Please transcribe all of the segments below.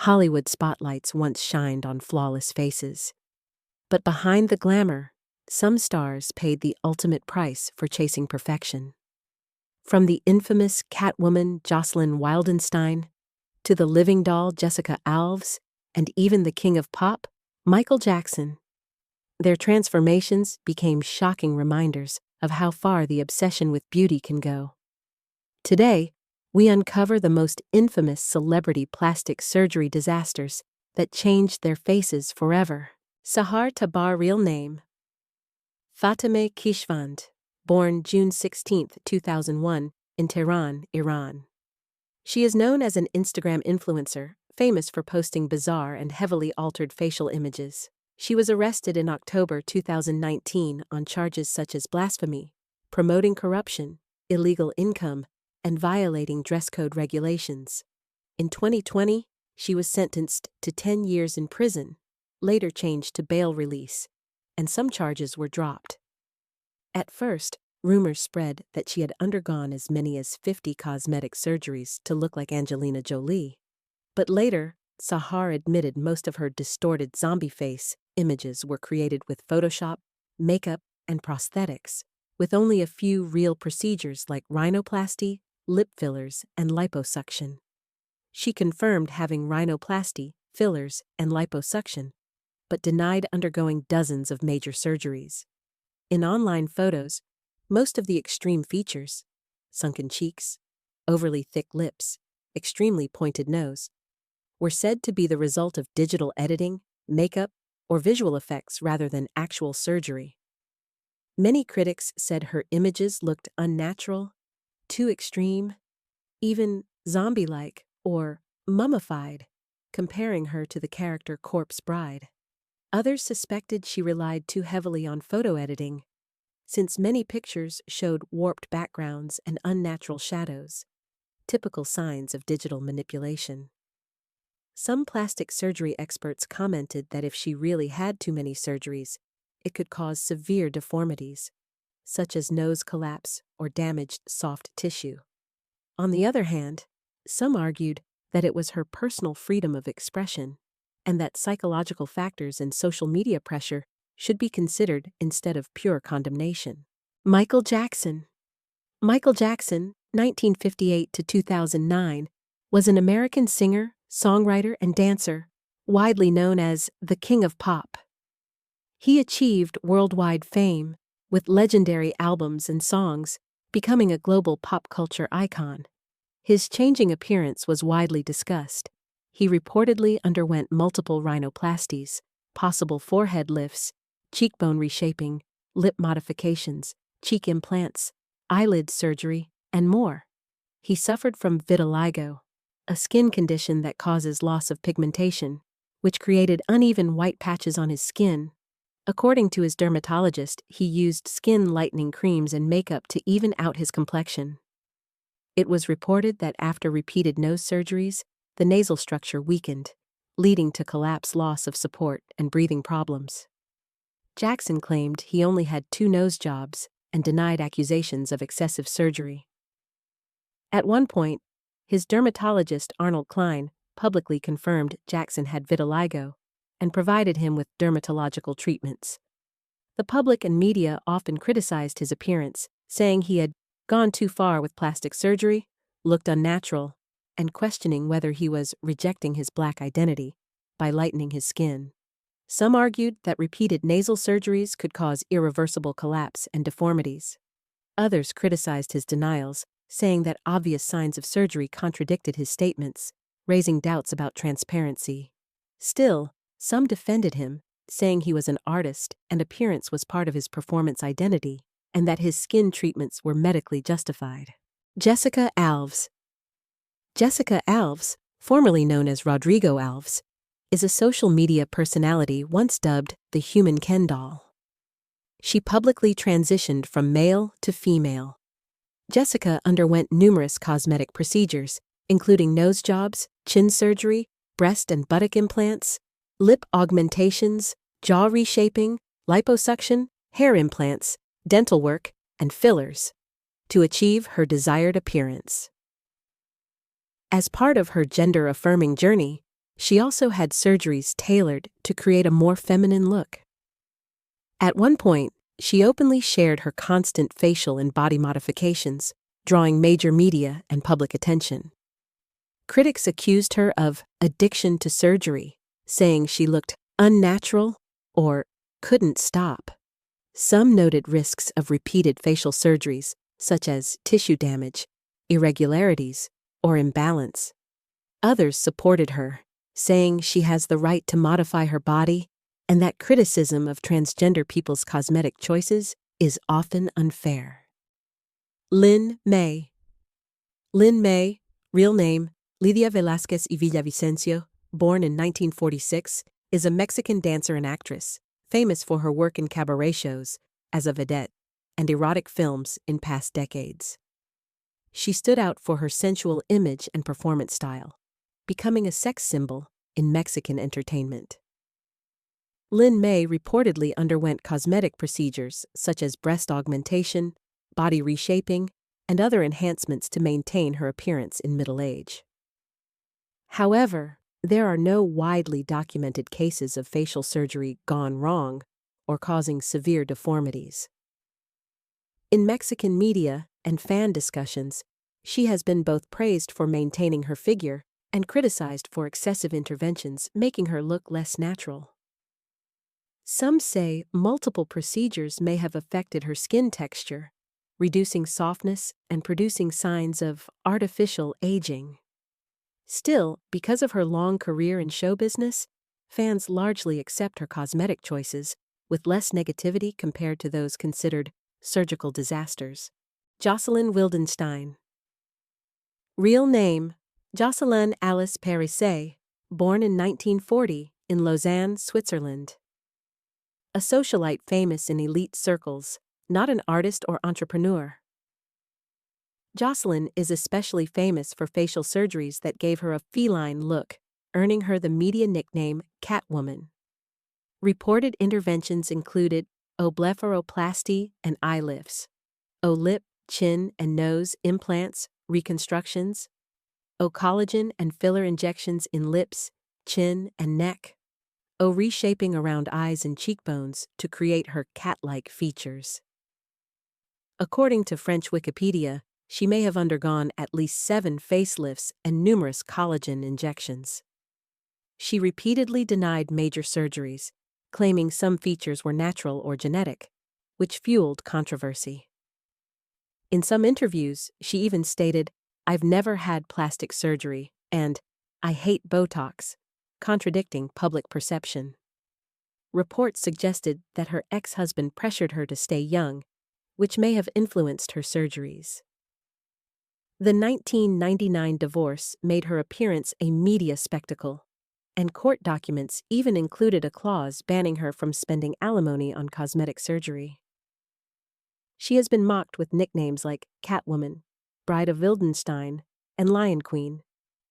Hollywood spotlights once shined on flawless faces. But behind the glamour, some stars paid the ultimate price for chasing perfection. From the infamous Catwoman Jocelyn Wildenstein, to the living doll Jessica Alves, and even the king of pop, Michael Jackson. Their transformations became shocking reminders of how far the obsession with beauty can go. Today, we uncover the most infamous celebrity plastic surgery disasters that changed their faces forever. Sahar Tabar, real name Fatemeh Kishvand, born June 16, 2001, in Tehran, Iran. She is known as an Instagram influencer, famous for posting bizarre and heavily altered facial images. She was arrested in October 2019 on charges such as blasphemy, promoting corruption, illegal income, and violating dress code regulations. In 2020, she was sentenced to 10 years in prison, later changed to bail release, and some charges were dropped. At first, rumors spread that she had undergone as many as 50 cosmetic surgeries to look like Angelina Jolie. But later, Sahar admitted most of her distorted zombie face images were created with Photoshop, makeup, and prosthetics, with only a few real procedures like rhinoplasty, lip fillers, and liposuction. She confirmed having rhinoplasty, fillers, and liposuction, but denied undergoing dozens of major surgeries. In online photos, most of the extreme features, sunken cheeks, overly thick lips, extremely pointed nose, were said to be the result of digital editing, makeup, or visual effects rather than actual surgery. Many critics said her images looked unnatural, too extreme, even zombie-like or mummified, comparing her to the character Corpse Bride. Others suspected she relied too heavily on photo editing, since many pictures showed warped backgrounds and unnatural shadows, typical signs of digital manipulation. Some plastic surgery experts commented that if she really had too many surgeries, it could cause severe deformities, such as nose collapse or damaged soft tissue. On the other hand, some argued that it was her personal freedom of expression, and that psychological factors and social media pressure should be considered instead of pure condemnation. Michael Jackson. Michael Jackson, 1958 to 2009, was an American singer, songwriter, and dancer, widely known as the King of Pop. He achieved worldwide fame with legendary albums and songs, becoming a global pop culture icon. His changing appearance was widely discussed. He reportedly underwent multiple rhinoplasties, possible forehead lifts, cheekbone reshaping, lip modifications, cheek implants, eyelid surgery, and more. He suffered from vitiligo, a skin condition that causes loss of pigmentation, which created uneven white patches on his skin. According to his dermatologist, he used skin lightening creams and makeup to even out his complexion. It was reported that after repeated nose surgeries, the nasal structure weakened, leading to collapse, loss of support, and breathing problems. Jackson claimed he only had 2 nose jobs and denied accusations of excessive surgery. At one point, his dermatologist Arnold Klein publicly confirmed Jackson had vitiligo and provided him with dermatological treatments. The public and media often criticized his appearance, saying he had gone too far with plastic surgery, looked unnatural, and questioning whether he was rejecting his black identity by lightening his skin. Some argued that repeated nasal surgeries could cause irreversible collapse and deformities. Others criticized his denials, saying that obvious signs of surgery contradicted his statements, raising doubts about transparency. Still, some defended him, saying he was an artist and appearance was part of his performance identity, and that his skin treatments were medically justified. Jessica Alves. Jessica Alves, formerly known as Rodrigo Alves, is a social media personality once dubbed the human Ken doll. She publicly transitioned from male to female. Jessica underwent numerous cosmetic procedures, including nose jobs, chin surgery, breast and buttock implants, lip augmentations, jaw reshaping, liposuction, hair implants, dental work, and fillers, to achieve her desired appearance. As part of her gender-affirming journey, She also had surgeries tailored to create a more feminine look. At one point, she openly shared her constant facial and body modifications, drawing major media and public attention. Critics accused her of addiction to surgery, saying she looked unnatural or couldn't stop. Some noted risks of repeated facial surgeries, such as tissue damage, irregularities, or imbalance. Others supported her, saying she has the right to modify her body and that criticism of transgender people's cosmetic choices is often unfair. Lin May. Lin May, real name Lidia Velázquez y Villavicencio, born in 1946, is a Mexican dancer and actress, famous for her work in cabaret shows, as a vedette, and erotic films in past decades. She stood out for her sensual image and performance style, becoming a sex symbol in Mexican entertainment. Lin May reportedly underwent cosmetic procedures such as breast augmentation, body reshaping, and other enhancements to maintain her appearance in middle age. However, there are no widely documented cases of facial surgery gone wrong or causing severe deformities. In Mexican media and fan discussions, she has been both praised for maintaining her figure and criticized for excessive interventions, making her look less natural. Some say multiple procedures may have affected her skin texture, reducing softness and producing signs of artificial aging. Still, because of her long career in show business, fans largely accept her cosmetic choices with less negativity compared to those considered surgical disasters. Jocelyn Wildenstein. Real name, Jocelyn Alice Parisset, born in 1940 in Lausanne, Switzerland. A socialite famous in elite circles, not an artist or entrepreneur. Jocelyn is especially famous for facial surgeries that gave her a feline look, earning her the media nickname Catwoman. Reported interventions included blepharoplasty and eye lifts, lip, chin, and nose implants, reconstructions, collagen and filler injections in lips, chin, and neck, reshaping around eyes and cheekbones to create her cat-like features. According to French Wikipedia, she may have undergone at least 7 facelifts and numerous collagen injections. She repeatedly denied major surgeries, claiming some features were natural or genetic, which fueled controversy. In some interviews, she even stated, "I've never had plastic surgery," and "I hate Botox," contradicting public perception. Reports suggested that her ex-husband pressured her to stay young, which may have influenced her surgeries. The 1999 divorce made her appearance a media spectacle, and court documents even included a clause banning her from spending alimony on cosmetic surgery. She has been mocked with nicknames like Catwoman, Bride of Wildenstein, and Lion Queen,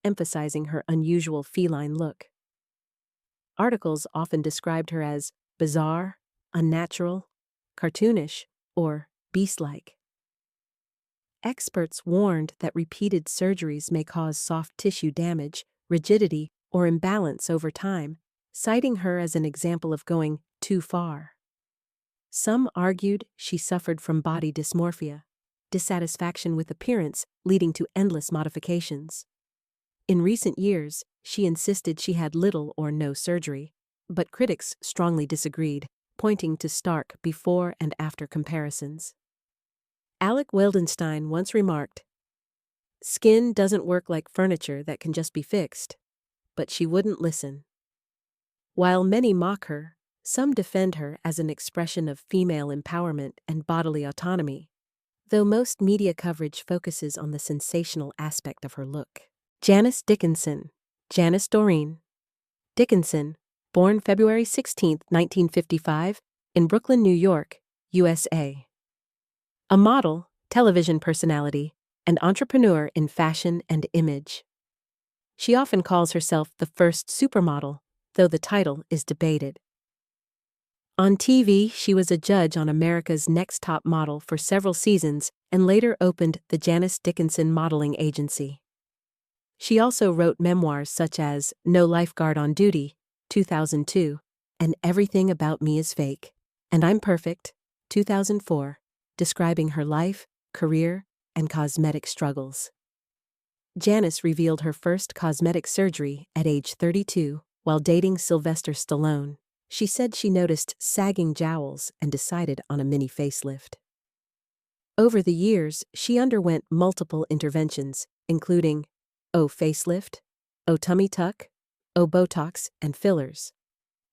emphasizing her unusual feline look. Articles often described her as bizarre, unnatural, cartoonish, or beast-like. Experts warned that repeated surgeries may cause soft tissue damage, rigidity, or imbalance over time, citing her as an example of going too far. Some argued she suffered from body dysmorphia, dissatisfaction with appearance leading to endless modifications. In recent years, she insisted she had little or no surgery, but critics strongly disagreed, pointing to stark before and after comparisons. Alec Wildenstein once remarked, "Skin doesn't work like furniture that can just be fixed," but she wouldn't listen. While many mock her, some defend her as an expression of female empowerment and bodily autonomy, though most media coverage focuses on the sensational aspect of her look. Janice Dickinson, Janice Doreen Dickinson, born February 16, 1955, in Brooklyn, New York, USA. A model, television personality, and entrepreneur in fashion and image. She often calls herself the first supermodel, though the title is debated. On TV, she was a judge on America's Next Top Model for several seasons and later opened the Janice Dickinson Modeling Agency. She also wrote memoirs such as No Lifeguard on Duty, 2002, and Everything About Me is Fake, and I'm Perfect, 2004, describing her life, career, and cosmetic struggles. Janice revealed her first cosmetic surgery at age 32 while dating Sylvester Stallone. She said she noticed sagging jowls and decided on a mini facelift. Over the years, she underwent multiple interventions, including facelift, tummy tuck, Botox, and fillers.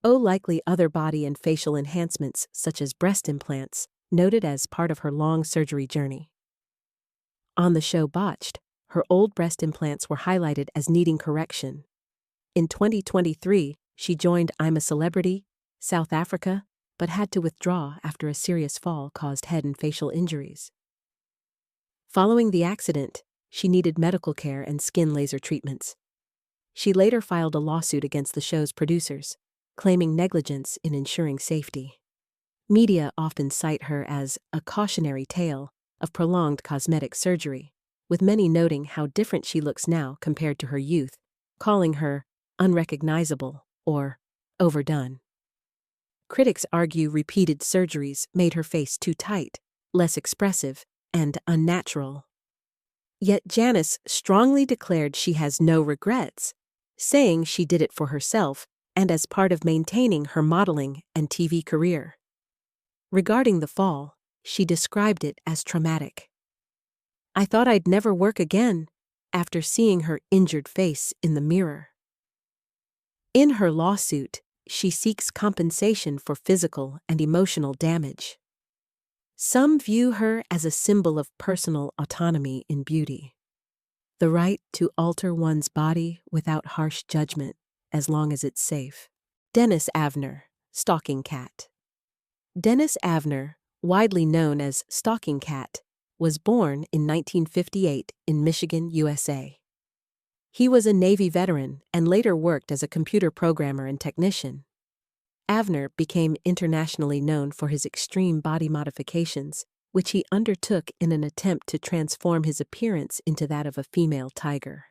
Likely other body and facial enhancements such as breast implants, noted as part of her long surgery journey. On the show Botched, her old breast implants were highlighted as needing correction. In 2023, she joined I'm a Celebrity, South Africa, but had to withdraw after a serious fall caused head and facial injuries. Following the accident, she needed medical care and skin laser treatments. She later filed a lawsuit against the show's producers, claiming negligence in ensuring safety. Media often cite her as a cautionary tale of prolonged cosmetic surgery, with many noting how different she looks now compared to her youth, calling her unrecognizable or overdone. Critics argue repeated surgeries made her face too tight, less expressive, and unnatural. Yet Janice strongly declared she has no regrets, saying she did it for herself and as part of maintaining her modeling and TV career. Regarding the fall, she described it as traumatic. I thought I'd never work again after seeing her injured face in the mirror. In her lawsuit, she seeks compensation for physical and emotional damage. Some view her as a symbol of personal autonomy in beauty. The right to alter one's body without harsh judgment, as long as it's safe. Dennis Avner, Stalking Cat. Dennis Avner, widely known as Stalking Cat, was born in 1958 in Michigan, USA. He was a Navy veteran and later worked as a computer programmer and technician. Avner became internationally known for his extreme body modifications, which he undertook in an attempt to transform his appearance into that of a female tiger.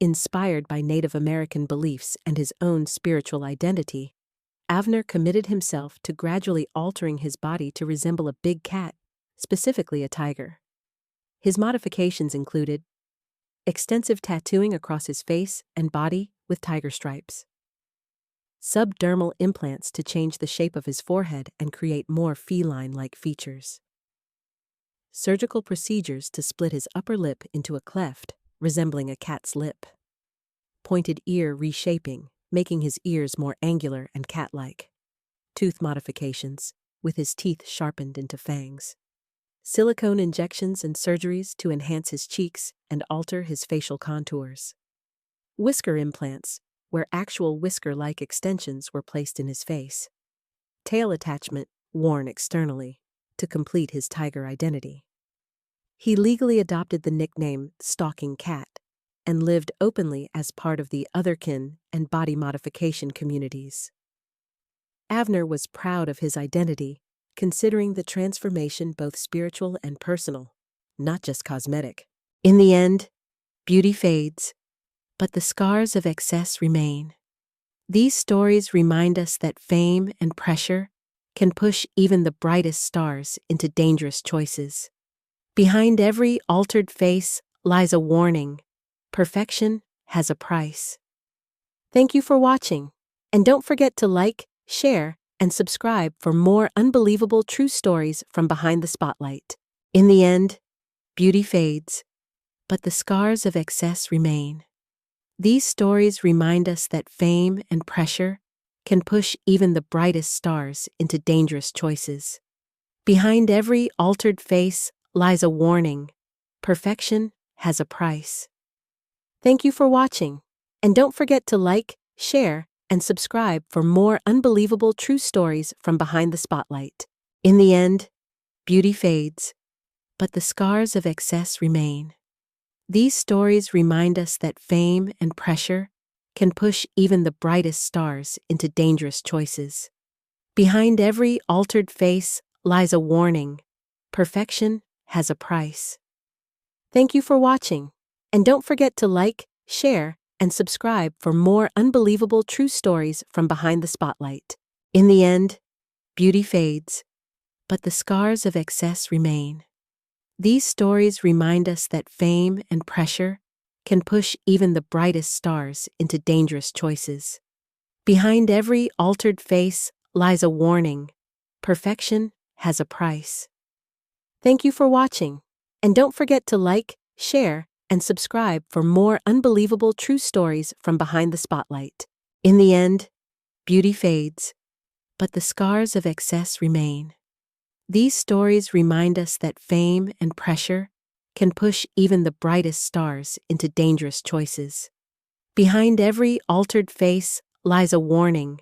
Inspired by Native American beliefs and his own spiritual identity, Avner committed himself to gradually altering his body to resemble a big cat, specifically a tiger. His modifications included extensive tattooing across his face and body with tiger stripes, subdermal implants to change the shape of his forehead and create more feline-like features, surgical procedures to split his upper lip into a cleft resembling a cat's lip, pointed ear reshaping, making his ears more angular and cat-like, tooth modifications, with his teeth sharpened into fangs, silicone injections and surgeries to enhance his cheeks and alter his facial contours, whisker implants, where actual whisker-like extensions were placed in his face, tail attachment worn externally to complete his tiger identity. He legally adopted the nickname Stalking Cat and lived openly as part of the otherkin and body modification communities. Avner was proud of his identity, considering the transformation both spiritual and personal, not just cosmetic. In the end, beauty fades, but the scars of excess remain. These stories remind us that fame and pressure can push even the brightest stars into dangerous choices. Behind every altered face lies a warning. Perfection has a price. Thank you for watching, and don't forget to like, share, and subscribe for more unbelievable true stories from behind the spotlight. In the end, beauty fades, but the scars of excess remain. These stories remind us that fame and pressure can push even the brightest stars into dangerous choices. Behind every altered face lies a warning. Perfection has a price. Thank you for watching, and don't forget to like, share, and subscribe for more unbelievable true stories from behind the spotlight. In the end, beauty fades, but the scars of excess remain. These stories remind us that fame and pressure can push even the brightest stars into dangerous choices. Behind every altered face lies a warning. Perfection has a price. Thank you for watching, and don't forget to like, share, and subscribe for more unbelievable true stories from behind the spotlight. In the end, beauty fades, but the scars of excess remain. These stories remind us that fame and pressure can push even the brightest stars into dangerous choices. Behind every altered face lies a warning: perfection has a price. Thank you for watching, and don't forget to like, share, and subscribe for more unbelievable true stories from behind the spotlight. In the end, beauty fades, but the scars of excess remain. These stories remind us that fame and pressure can push even the brightest stars into dangerous choices. Behind every altered face lies a warning: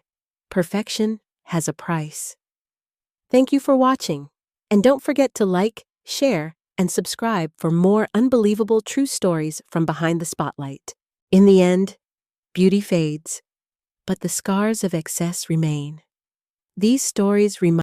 perfection has a price. Thank you for watching, and don't forget to like, share, and subscribe for more unbelievable true stories from behind the spotlight. In the end, beauty fades, but the scars of excess remain. These stories remind